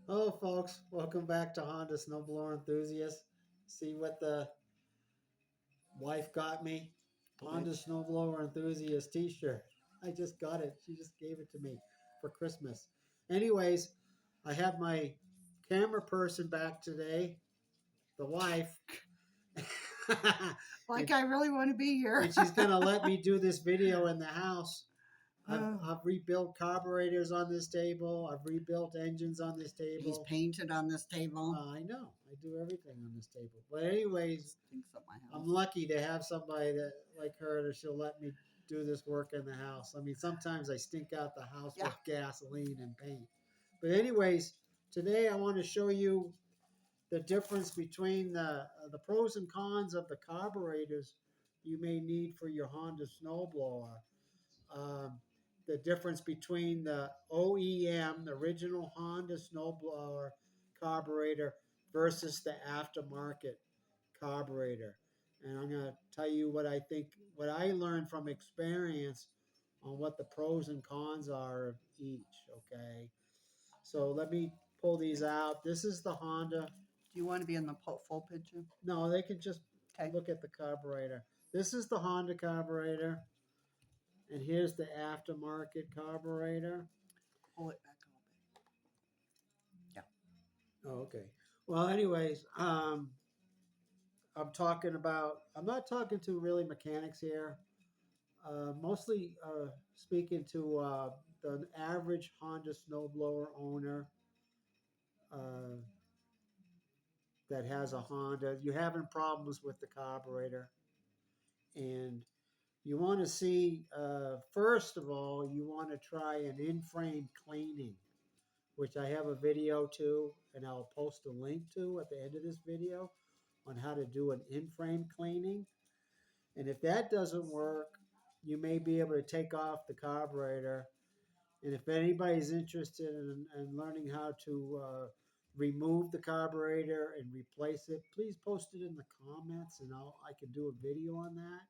Hello, folks. Welcome back to Honda Snowblower Enthusiast. See what the wife got me? Honda Which Snowblower Enthusiast T-shirt. I just got it. She just gave it to me for Christmas. Anyways, I have my camera person back today, the wife, like and I really want to be here. and she's gonna let me do this video in the house. I've, Uh, I've rebuilt carburetors on this table. I've rebuilt engines on this he's table. painted on this table. I know. I do everything on this table. But anyways, Stinks up my I'm house. lucky to have somebody that like her that she'll let me do this work in the house. I mean, sometimes I stink out the house Yeah. with gasoline and paint. But anyways, today I want to show you the difference between the pros and cons of the carburetors you may need for your Honda snowblower. Um, the difference between the OEM, the original Honda snowblower carburetor versus the aftermarket carburetor. And I'm going to tell you what I think, what I learned from experience on what the pros and cons are of each. Okay. So let me pull these out. This is the Honda. Do you want to be in the full picture? No, they can just Okay. look at the carburetor. This is the Honda carburetor. And here's the aftermarket carburetor. Pull it back a little bit. Yeah. Oh, okay. Well, anyways, I'm not talking to really mechanics here. Mostly speaking to the average Honda snowblower owner uh, that has a Honda. You're having problems with the carburetor, and you want to see, first of all, you want to try an in-frame cleaning, which I have a video to, and I'll post a link to at the end of this video on how to do an in-frame cleaning. And if that doesn't work, you may be able to take off the carburetor. And if anybody's interested in learning how to remove the carburetor and replace it, please post it in the comments, and I can do a video on that.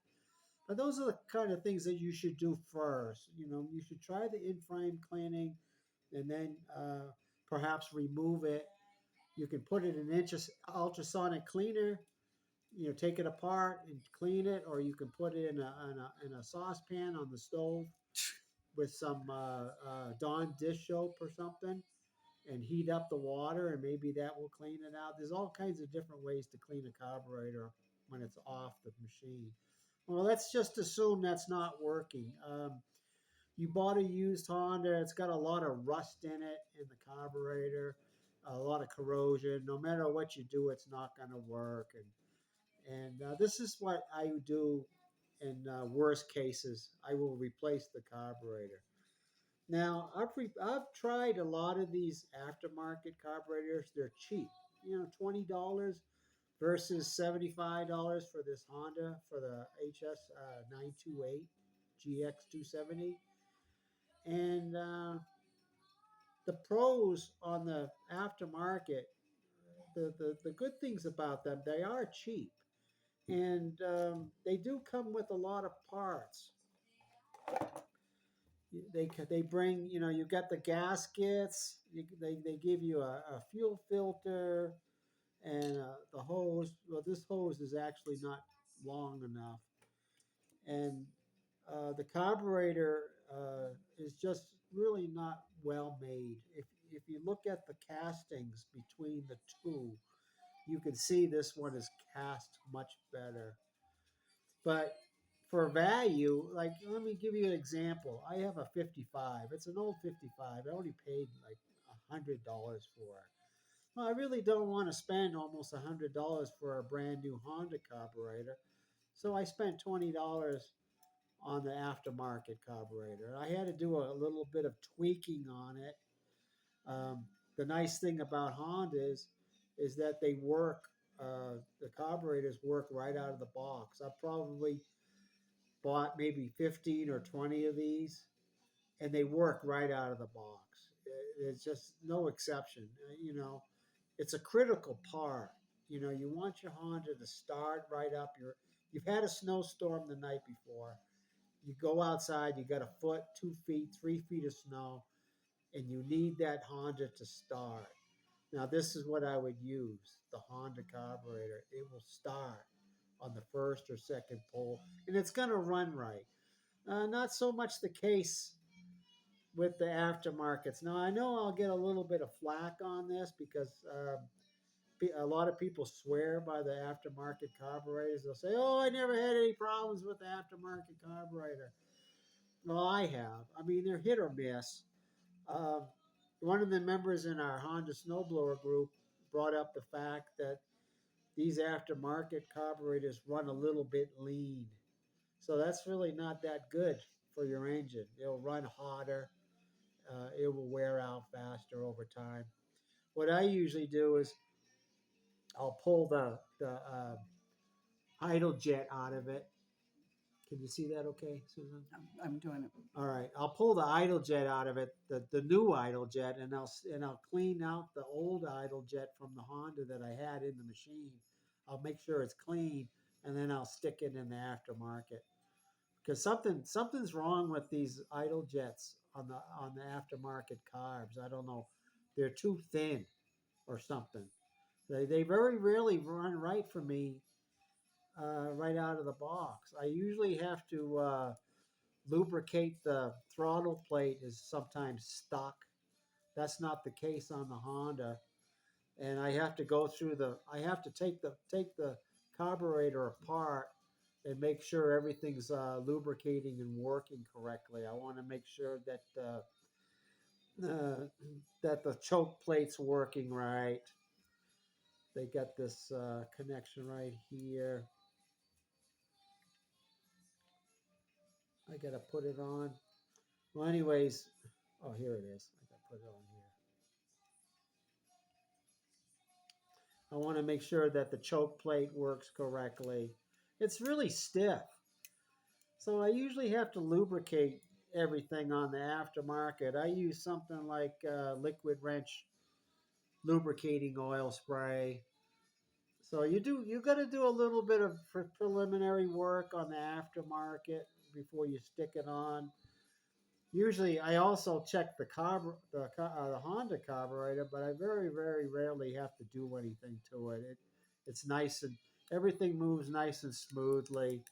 But those are the kind of things that you should do first. You know, you should try the in-frame cleaning, and then perhaps remove it. You can put it in an ultrasonic cleaner, you know, take it apart and clean it, or you can put it in a saucepan on the stove with some Dawn dish soap or something, and heat up the water, and maybe that will clean it out. There's all kinds of different ways to clean a carburetor when it's off the machine. Well, let's just assume that's not working. You bought a used Honda, it's got a lot of rust in it in the carburetor, a lot of corrosion. No matter what you do, it's not going to work. And this is what I would do in worst cases. I will replace the carburetor. Now, I've tried a lot of these aftermarket carburetors. They're cheap, you know, $20 versus $75 for this Honda for the HS 928 GX 270. And the pros on the aftermarket, the good things about them, they are cheap. And they do come with a lot of parts. They bring, you know, you got the gaskets, they give you a fuel filter and the hose. Well, this hose is actually not long enough. And the carburetor is just really not well made. If you look at the castings between the two, you can see this one is cast much better. But for value, like let me give you an example. I have a 55. It's an old 55. I only paid like $100 for it. Well, I really don't want to spend almost $100 for a brand new Honda carburetor, so I spent $20 on the aftermarket carburetor. I had to do a little bit of tweaking on it. The nice thing about Hondas is that they work. The carburetors work right out of the box. I probably bought maybe 15 or 20 of these, and they work right out of the box. There's just no exception. You know, it's a critical part. You know, you want your Honda to start right up. You've had a snowstorm the night before. You go outside, you got a foot, 2 feet, 3 feet of snow, and you need that Honda to start. Now this is what I would use, the Honda carburetor. It will start on the first or second pull, and it's going to run right. Not so much the case with the aftermarkets. Now I know I'll get a little bit of flack on this because a lot of people swear by the aftermarket carburetors. They'll say, "Oh, I never had any problems with the aftermarket carburetor." Well, I have. I mean, they're hit or miss. Um, One of the members in our Honda snowblower group brought up the fact that these aftermarket carburetors run a little bit lean. So that's really not that good for your engine. It'll run hotter. It will wear out faster over time. What I usually do is I'll pull the idle jet out of it. Can you see that okay, Susan? I'm doing it. All right, I'll pull the idle jet out of it, the new idle jet, and I'll clean out the old idle jet from the Honda that I had in the machine. I'll make sure it's clean, and then I'll stick it in the aftermarket because something's wrong with these idle jets on the aftermarket carbs. I don't know, they're too thin or something. They very rarely run right for me right out of the box. I usually have to lubricate the throttle plate is sometimes stuck. That's not the case on the Honda, and I have to go through I have to take the carburetor apart and make sure everything's lubricating and working correctly. I want to make sure that the choke plate's working right. They got this connection right here. I gotta put it on. Well, anyways, oh, here it is. I gotta put it on here. I want to make sure that the choke plate works correctly. It's really stiff. So I usually have to lubricate everything on the aftermarket. I use something like liquid wrench lubricating oil spray. So you got to do a little bit of preliminary work on the aftermarket before you stick it on. Usually, I also check the Honda carburetor, but I very rarely have to do anything to it. It's nice and everything moves nice and smoothly.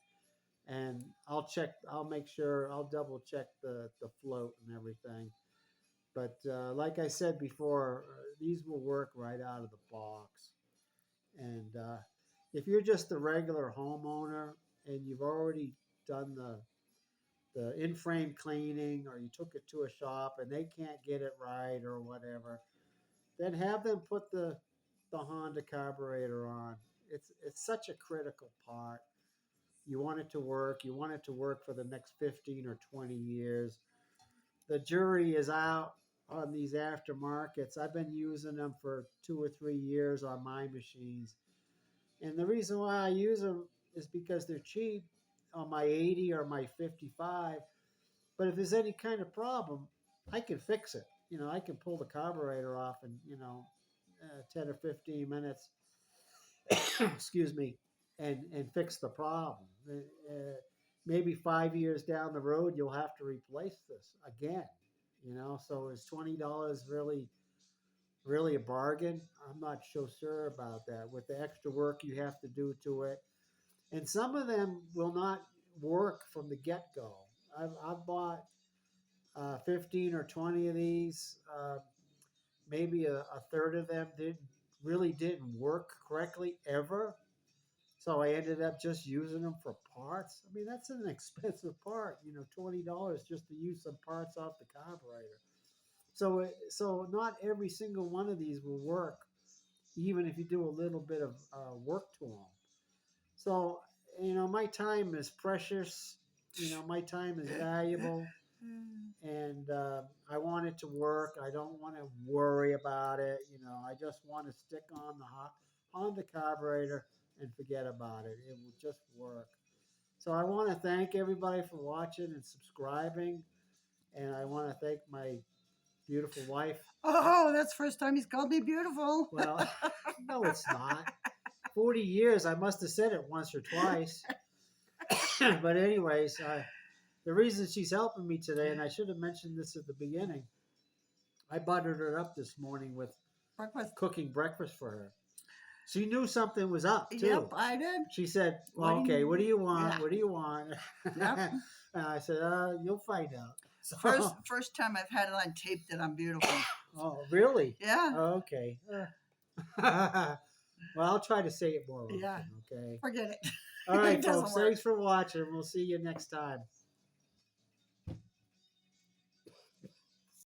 And I'll make sure, I'll double check the float and everything. But like I said before, these will work right out of the box. And if you're just a regular homeowner and you've already done the in-frame cleaning or you took it to a shop and they can't get it right or whatever, then have them put the Honda carburetor on. It's such a critical part. You want it to work. You want it to work for the next 15 or 20 years. The jury is out on these aftermarkets. I've been using them for 2 or 3 years on my machines. And the reason why I use them is because they're cheap on my 80 or my 55. But if there's any kind of problem, I can fix it. I can pull the carburetor off in, 10 or 15 minutes, excuse me, and fix the problem. Maybe 5 years down the road, you'll have to replace this again. So is $20 really a bargain? I'm not so sure about that. With the extra work you have to do to it, and some of them will not work from the get-go. I've bought 15 or 20 of these. Maybe a third of them didn't work correctly ever. So I ended up just using them for parts. I mean, that's an expensive part, $20 just to use some parts off the carburetor. So not every single one of these will work, even if you do a little bit of work to them. So, my time is precious. My time is valuable. And I want it to work. I don't want to worry about it. I just want to stick on the Honda carburetor and forget about it. It will just work. So I want to thank everybody for watching and subscribing. And I want to thank my beautiful wife. Oh, that's the first time he's called me beautiful. Well, no, it's not. 40 years, I must have said it once or twice. But anyways, the reason she's helping me today, and I should have mentioned this at the beginning, I buttered her up this morning with breakfast. cooking breakfast for her. She knew something was up too. Yep, I did. She said, What well, do okay, you- what do you want? yeah. What do you want? Yep. And I said, you'll find out. So, First time I've had it on tape that I'm beautiful. oh, really? Yeah. Okay. Well, I'll try to say it more often, Yeah. okay? Forget it. All right, It doesn't folks. work. Thanks for watching. We'll see you next time.